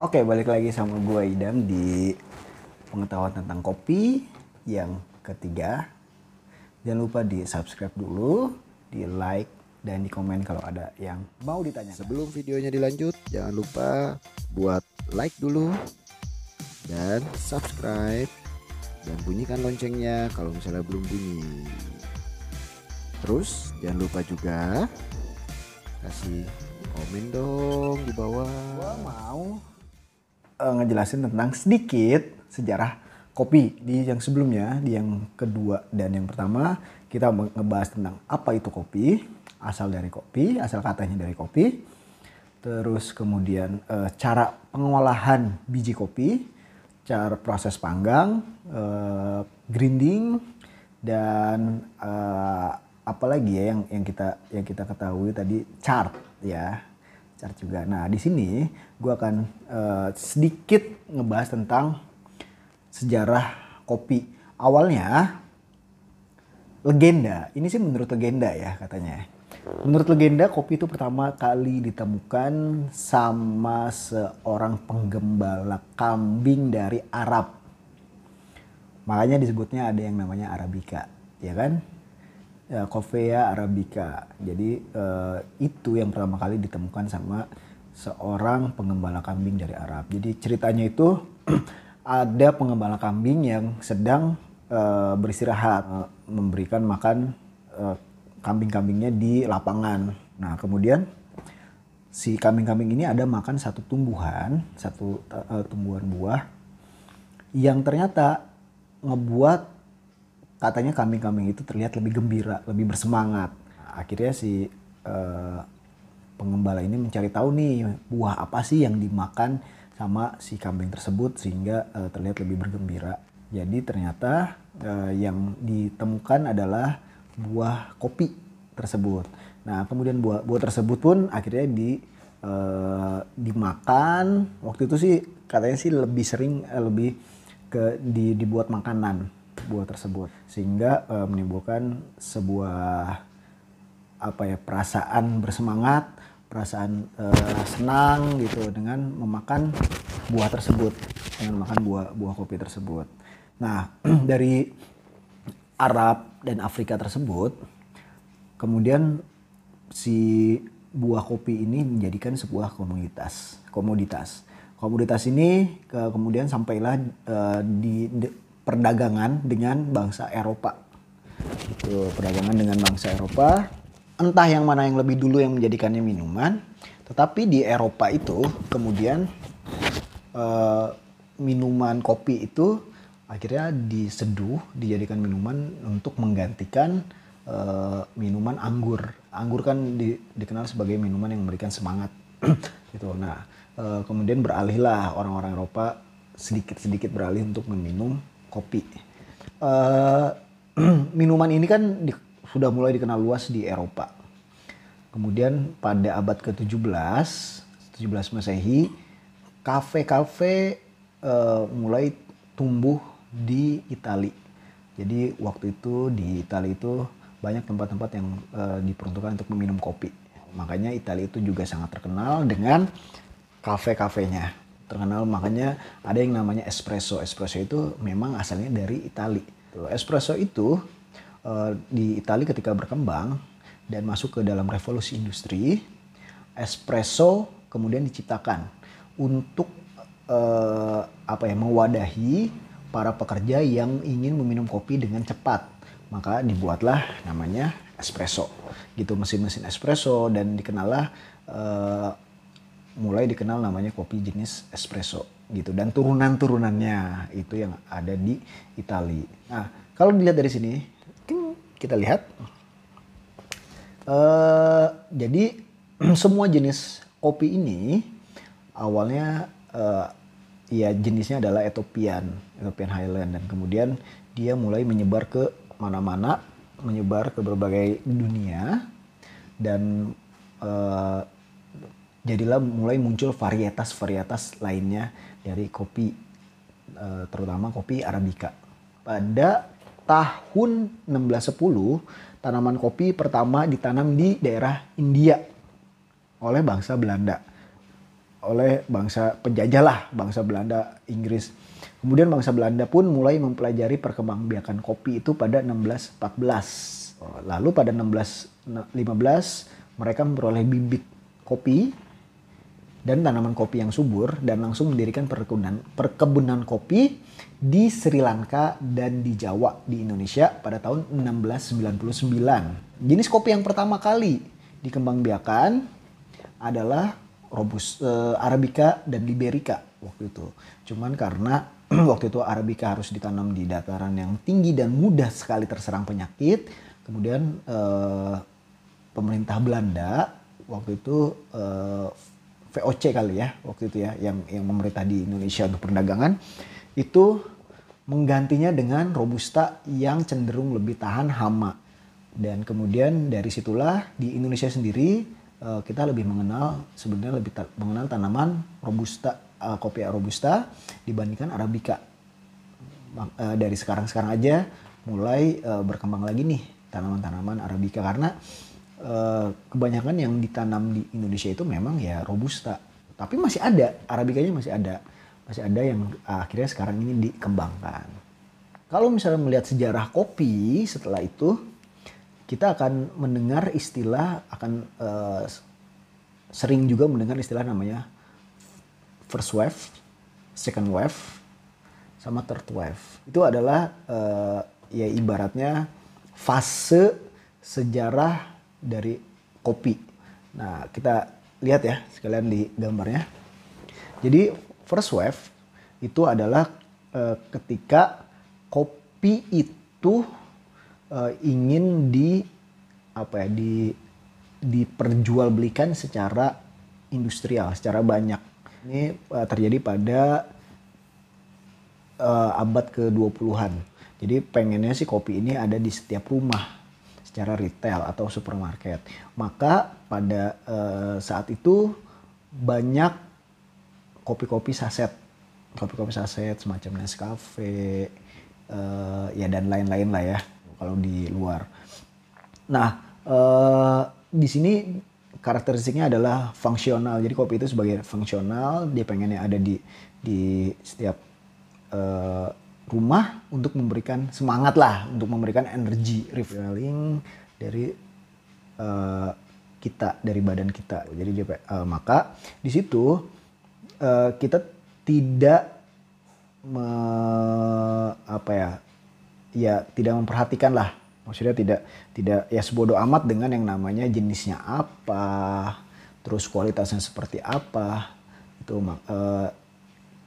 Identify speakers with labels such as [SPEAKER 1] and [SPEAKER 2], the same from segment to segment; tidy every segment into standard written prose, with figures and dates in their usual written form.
[SPEAKER 1] Oke, balik lagi sama gue Idam di pengetahuan tentang kopi yang ketiga. Jangan lupa di subscribe dulu, di like, dan di komen kalau ada yang mau ditanyakan.
[SPEAKER 2] Sebelum videonya dilanjut, jangan lupa buat like dulu dan subscribe dan bunyikan loncengnya kalau misalnya belum bunyi. Terus jangan lupa juga kasih komen dong di bawah.
[SPEAKER 1] Gue mau ngejelasin tentang sedikit sejarah kopi di yang sebelumnya, di yang kedua dan yang pertama kita ngebahas tentang apa itu kopi, asal dari kopi, asal katanya dari kopi. Terus kemudian cara pengolahan biji kopi, cara proses panggang, grinding, dan apalagi ya yang kita ketahui tadi chart ya, chart juga. Nah di sini gue akan sedikit ngebahas tentang sejarah kopi. Awalnya legenda, ini sih menurut legenda ya katanya. Menurut legenda kopi itu pertama kali ditemukan sama seorang penggembala kambing dari Arab. Makanya disebutnya ada yang namanya Arabica, ya kan? Ya, Coffea Arabica. Jadi itu yang pertama kali ditemukan sama seorang penggembala kambing dari Arab. Jadi ceritanya itu ada penggembala kambing yang sedang beristirahat, memberikan makan kambing-kambingnya di lapangan. Nah kemudian si kambing-kambing ini ada makan satu tumbuhan, tumbuhan buah yang ternyata ngebuat katanya kambing-kambing itu terlihat lebih gembira, lebih bersemangat. Akhirnya si pengembala ini mencari tahu nih buah apa sih yang dimakan sama si kambing tersebut sehingga terlihat lebih bergembira. Jadi ternyata yang ditemukan adalah buah kopi tersebut. Nah kemudian buah tersebut pun akhirnya dimakan. Waktu itu sih katanya sih lebih sering dibuat makanan buah tersebut sehingga menimbulkan sebuah perasaan bersemangat, perasaan senang gitu dengan memakan buah tersebut, dengan makan buah kopi tersebut. Nah dari Arab dan Afrika tersebut kemudian si buah kopi ini menjadikan sebuah komoditas ini kemudian sampailah di perdagangan dengan bangsa Eropa. Itu perdagangan dengan bangsa Eropa. Entah yang mana yang lebih dulu yang menjadikannya minuman, tetapi di Eropa itu kemudian minuman kopi itu akhirnya diseduh, dijadikan minuman untuk menggantikan minuman anggur. Anggur kan dikenal sebagai minuman yang memberikan semangat gitu. Nah kemudian beralihlah orang-orang Eropa sedikit-sedikit beralih untuk meminum kopi. Minuman ini kan sudah mulai dikenal luas di Eropa. Kemudian pada abad ke-17, 17 Masehi, kafe-kafe mulai tumbuh di Italia. Jadi waktu itu di Italia itu banyak tempat-tempat yang diperuntukkan untuk meminum kopi. Makanya Italia itu juga sangat terkenal dengan kafe-kafenya. Terkenal makanya ada yang namanya espresso. Espresso itu memang asalnya dari Italia. Espresso itu di Italia ketika berkembang dan masuk ke dalam revolusi industri, espresso kemudian diciptakan untuk mewadahi para pekerja yang ingin meminum kopi dengan cepat. Maka dibuatlah namanya espresso. Gitu, mesin-mesin espresso, dan mulai dikenal namanya kopi jenis espresso gitu, dan turunan-turunannya itu yang ada di Italia. Nah, kalau dilihat dari sini, kita lihat jadi semua jenis kopi ini awalnya ya jenisnya adalah Ethiopian Highland, dan kemudian dia mulai menyebar ke mana-mana, menyebar ke berbagai dunia, dan jadilah mulai muncul varietas-varietas lainnya dari kopi, terutama kopi Arabica. Pada tahun 1610, tanaman kopi pertama ditanam di daerah India oleh bangsa Belanda. oleh bangsa penjajah lah, bangsa Belanda, Inggris. Kemudian bangsa Belanda pun mulai mempelajari perkembangbiakan kopi itu pada 1614. Lalu pada 1615 mereka memperoleh bibit kopi dan tanaman kopi yang subur dan langsung mendirikan perkebunan kopi di Sri Lanka dan di Jawa di Indonesia pada tahun 1699. Jenis kopi yang pertama kali dikembangbiakan adalah Arabica dan Liberica waktu itu. Cuman karena waktu itu Arabica harus ditanam di dataran yang tinggi dan mudah sekali terserang penyakit, kemudian pemerintah Belanda waktu itu VOC kali ya waktu itu ya yang memerintah di Indonesia untuk perdagangan itu menggantinya dengan Robusta yang cenderung lebih tahan hama. Dan kemudian dari situlah di Indonesia sendiri kita lebih mengenal mengenal tanaman Robusta, kopi Robusta dibandingkan Arabica. Dari sekarang aja mulai berkembang lagi nih tanaman-tanaman Arabica karena kebanyakan yang ditanam di Indonesia itu memang ya Robusta. Tapi masih ada, Arabicanya masih ada yang akhirnya sekarang ini dikembangkan. Kalau misalnya melihat sejarah kopi setelah itu, kita akan mendengar istilah, sering juga mendengar istilah namanya first wave, second wave, sama third wave. Itu adalah ya ibaratnya fase sejarah dari kopi. Nah, kita lihat ya sekalian di gambarnya. Jadi first wave itu adalah ketika kopi itu ingin diperjualbelikan secara industrial, secara banyak. Ini terjadi pada abad ke-20-an. Jadi pengennya sih kopi ini ada di setiap rumah secara retail atau supermarket. Maka pada saat itu banyak kopi-kopi saset semacam Nescafe ya dan lain-lain lah ya kalau di luar. Nah di sini karakteristiknya adalah fungsional. Jadi kopi itu sebagai fungsional, dia pengennya ada di setiap rumah untuk memberikan semangat lah, untuk memberikan energi refilling dari kita, dari badan kita. Jadi maka di situ kita tidak tidak memperhatikan lah, maksudnya tidak ya sebodoh amat dengan yang namanya jenisnya apa, terus kualitasnya seperti apa itu,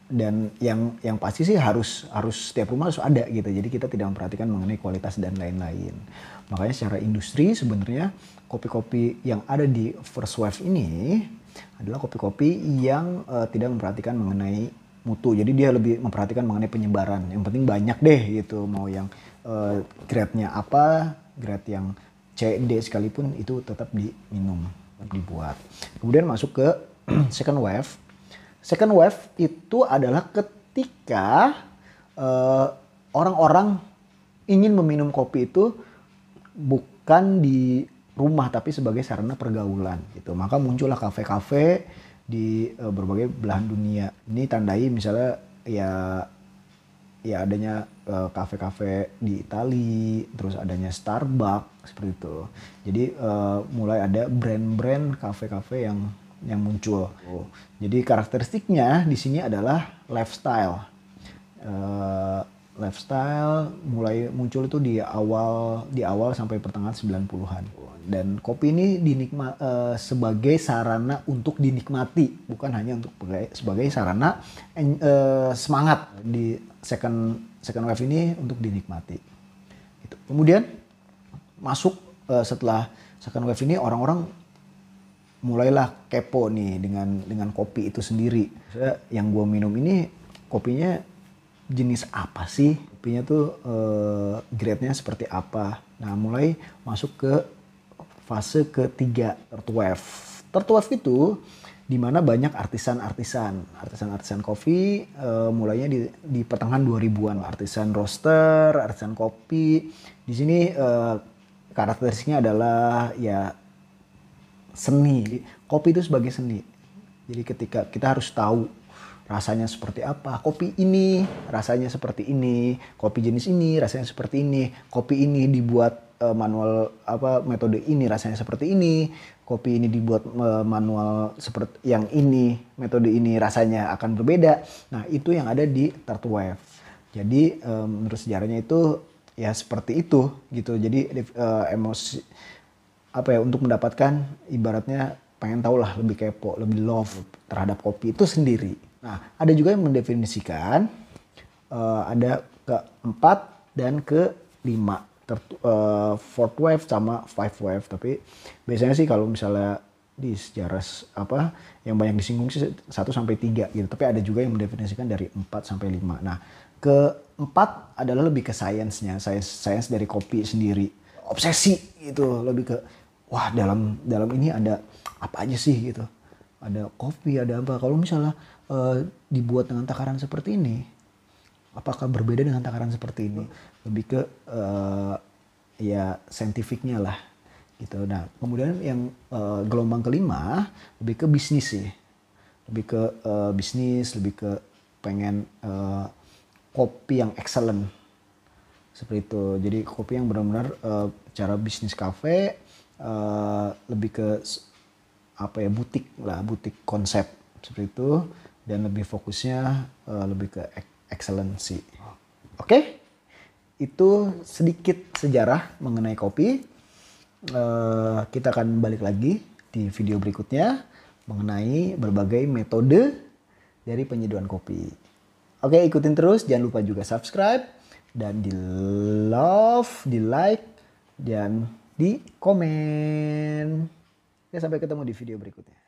[SPEAKER 1] dan yang pasti sih harus setiap rumah harus ada gitu. Jadi kita tidak memperhatikan mengenai kualitas dan lain-lain. Makanya secara industri sebenarnya kopi-kopi yang ada di first wave ini adalah kopi-kopi yang tidak memperhatikan mengenai mutu. Jadi dia lebih memperhatikan mengenai penyebaran. Yang penting banyak deh gitu. Mau yang grade-nya apa, grade yang C, D sekalipun itu tetap diminum, tetap dibuat. Kemudian masuk ke second wave. Second wave itu adalah ketika orang-orang ingin meminum kopi itu bukan di rumah tapi sebagai sarana pergaulan gitu. Maka muncullah kafe-kafe di berbagai belahan dunia. Ini tandai misalnya ya adanya kafe-kafe di Italia, terus adanya Starbucks seperti itu. Jadi mulai ada brand-brand kafe-kafe yang muncul. Jadi karakteristiknya di sini adalah lifestyle. Lifestyle mulai muncul itu di awal sampai pertengahan 90-an. Dan kopi ini sebagai sarana untuk dinikmati, bukan hanya untuk sebagai sarana semangat di second wave ini untuk dinikmati. Gitu. Kemudian masuk setelah second wave ini orang-orang mulailah kepo nih dengan kopi itu sendiri. Yang gue minum ini kopinya jenis apa sih? Kopinya tuh grade-nya seperti apa? Nah mulai masuk ke fase ketiga, third wave. Third wave itu di mana banyak artisan kopi, mulainya di pertengahan 2000-an. Artisan roaster, artisan kopi. Di sini karakteristiknya adalah ya seni. Kopi itu sebagai seni. Jadi ketika kita harus tahu rasanya seperti apa, kopi ini rasanya seperti ini, kopi jenis ini rasanya seperti ini, kopi ini dibuat manual metode ini rasanya seperti ini, kopi ini dibuat manual seperti yang ini, metode ini rasanya akan berbeda. Nah, itu yang ada di Tartwave. Jadi menurut sejarahnya itu ya seperti itu gitu. Jadi emosi untuk mendapatkan ibaratnya pengen tahu lah, lebih kepo, lebih love terhadap kopi itu sendiri. Nah, ada juga yang mendefinisikan ada ke-4 dan ke-5, fourth wave sama five wave. Tapi biasanya sih kalau misalnya di sejarah yang banyak disinggung sih 1 sampai 3 gitu. Tapi ada juga yang mendefinisikan dari 4 sampai 5. Nah, ke-4 adalah lebih ke sainsnya, sains dari kopi sendiri. Obsesi gitu, lebih ke wah dalam ini ada apa aja sih gitu. Ada kopi, ada apa. Kalau misalnya dibuat dengan takaran seperti ini, apakah berbeda dengan takaran seperti ini? Lebih ke ya saintifiknya lah gitu. Nah, kemudian yang gelombang kelima lebih ke bisnis sih. Lebih ke bisnis, lebih ke pengen kopi yang excellent. Seperti itu. Jadi kopi yang benar-benar cara bisnis kafe, lebih ke butik lah, butik konsep seperti itu, dan lebih fokusnya lebih ke excellency. Oke, itu sedikit sejarah mengenai kopi. Kita akan balik lagi di video berikutnya mengenai berbagai metode dari penyeduhan kopi. Oke, ikutin terus, jangan lupa juga subscribe dan di love, di like, dan di komen. Ya, sampai ketemu di video berikutnya.